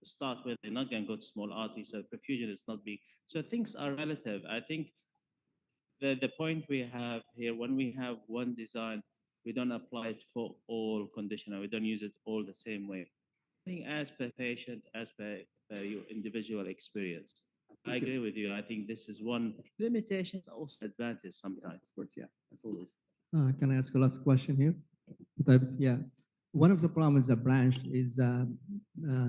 start with, they're not going to go to small arteries, so perfusion is not big. So things are relative. I think the point we have here, when we have one design, we don't apply it for all condition, we don't use it all the same way. I think as per patient, as per your individual experience. I agree with you. I think this is one limitation, also advantage sometimes. Of course, yeah, as always. Can I ask a last question here? Yeah. One of the problems with the branch is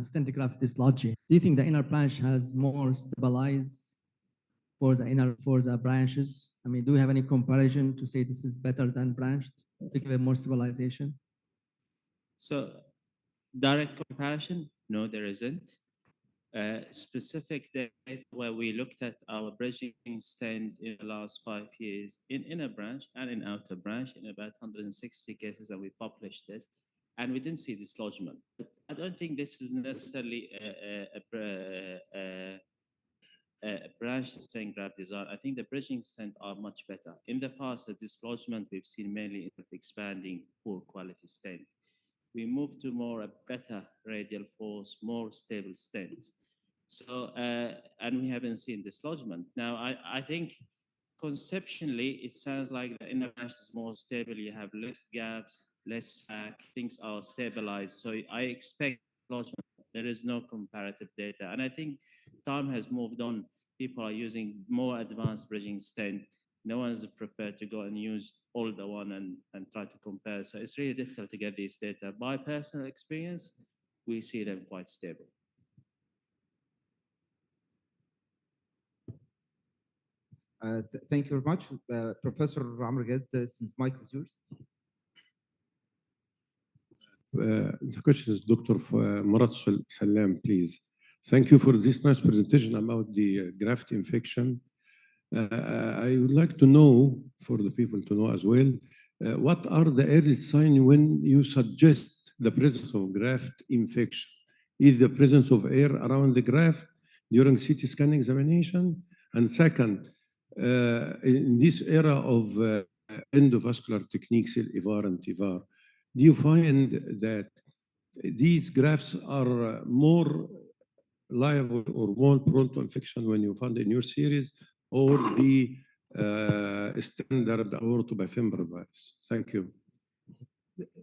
stent graft dislodging. Do you think the inner branch has more stabilize for the branches? I mean, do you have any comparison to say this is better than branched to give it more stabilization? So direct comparison, no, there isn't. Specific data where we looked at our bridging stent in the last 5 years in inner branch and in outer branch in about 160 cases, and we published it, and we didn't see dislodgement. But I don't think this is necessarily a branch stent graft design. I think the bridging stent are much better. In the past, the dislodgement we've seen mainly in expanding poor quality stent. We moved to a better radial force, more stable stent. So, and we haven't seen dislodgement. Now, I think conceptually, it sounds like the inner branch is more stable. You have less gaps, less sac, things are stabilized. So I expect dislodgement. There is no comparative data. And I think time has moved on. People are using more advanced bridging stent. No one is prepared to go and use older one and try to compare. So it's really difficult to get these data. By personal experience, we see them quite stable. Thank you very much. Professor Amr Gad, since mic is yours. The question is Dr. Murat Salam, please. Thank you for this nice presentation about the graft infection. I would like to know, for the people to know as well, what are the early signs when you suggest the presence of graft infection? Is the presence of air around the graft during CT scan examination? And second, in this era of endovascular techniques, EVAR and TEVAR, do you find that these grafts are more liable or more prone to infection when you find in your series, or the standard aortobifemoral virus? Thank you.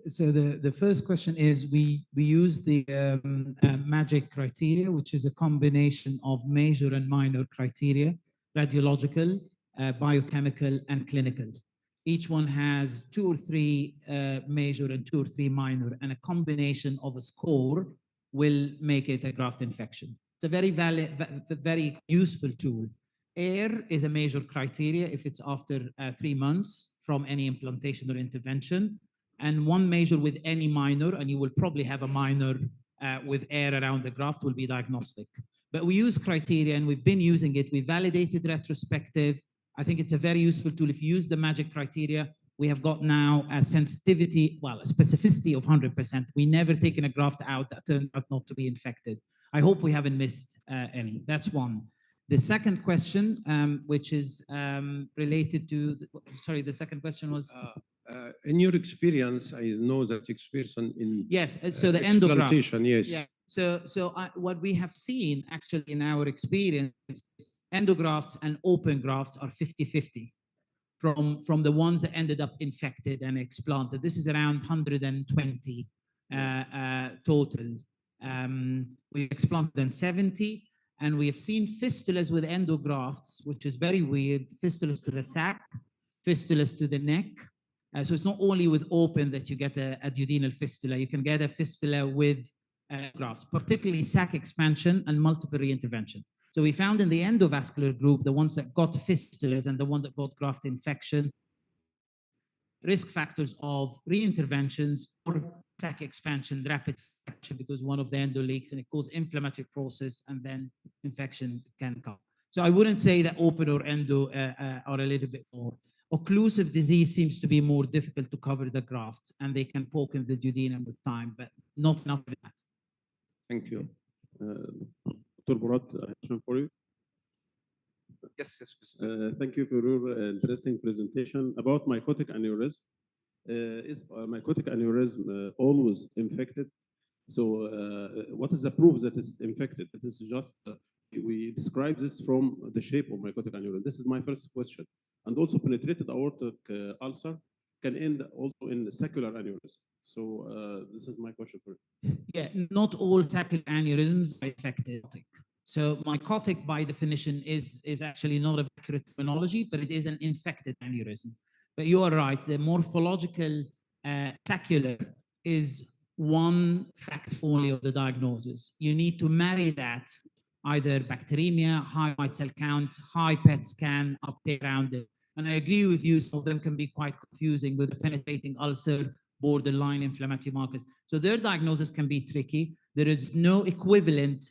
So the first question is, we use the MAGIC criteria, which is a combination of major and minor criteria, radiological, biochemical, and clinical. Each one has 2 or 3 major and 2 or 3 minor, and a combination of a score will make it a graft infection. It's a very valid, very useful tool. Air is a major criteria if it's after 3 months from any implantation or intervention, and one major with any minor, and you will probably have a minor with air around the graft, will be diagnostic. But we use criteria, and we've been using it. We validated retrospective. I think it's a very useful tool. If you use the MAGIC criteria, we have got now a sensitivity, well, a specificity of 100%. We never taken a graft out that turned out not to be infected. I hope we haven't missed any. That's one. The second question, which is related to, sorry, the second question was? In your experience, I know that experience in yes, so the endograft. Yes. Yeah. So what we have seen actually in our experience, endografts and open grafts are 50-50 from the ones that ended up infected and explanted. This is around 120 total. We've explanted then 70, and we have seen fistulas with endografts, which is very weird. Fistulas to the sac, fistulas to the neck. So it's not only with open that you get a duodenal fistula. You can get a fistula with grafts, particularly sac expansion and multiple reintervention. So we found in the endovascular group, the ones that got fistulas and the one that got graft infection, risk factors of reinterventions or sac expansion, rapid expansion, because one of the endo leaks and it causes inflammatory process, and then infection can come. So I wouldn't say that open or endo are a little bit more. Occlusive disease seems to be more difficult to cover the grafts, and they can poke in the duodenum with time, but not enough of that. Thank you. Dr. Murat, question for you. Yes, yes. Thank you for your interesting presentation about mycotic aneurysm. Is mycotic aneurysm always infected? So what is the proof that it's infected? It is just, we describe this from the shape of mycotic aneurysm. This is my first question. And also penetrated aortic ulcer can end also in saccular aneurysm. So this is my question for you. Yeah, not all saccular aneurysms are affected. So mycotic, by definition, is actually not a accurate terminology, but it is an infected aneurysm. But you are right, the morphological saccular is one fact only of the diagnosis. You need to marry that either bacteremia, high white cell count, high PET scan, uptake around it. And I agree with you, some of them can be quite confusing with the penetrating ulcer, borderline inflammatory markers. So their diagnosis can be tricky. There is no equivalent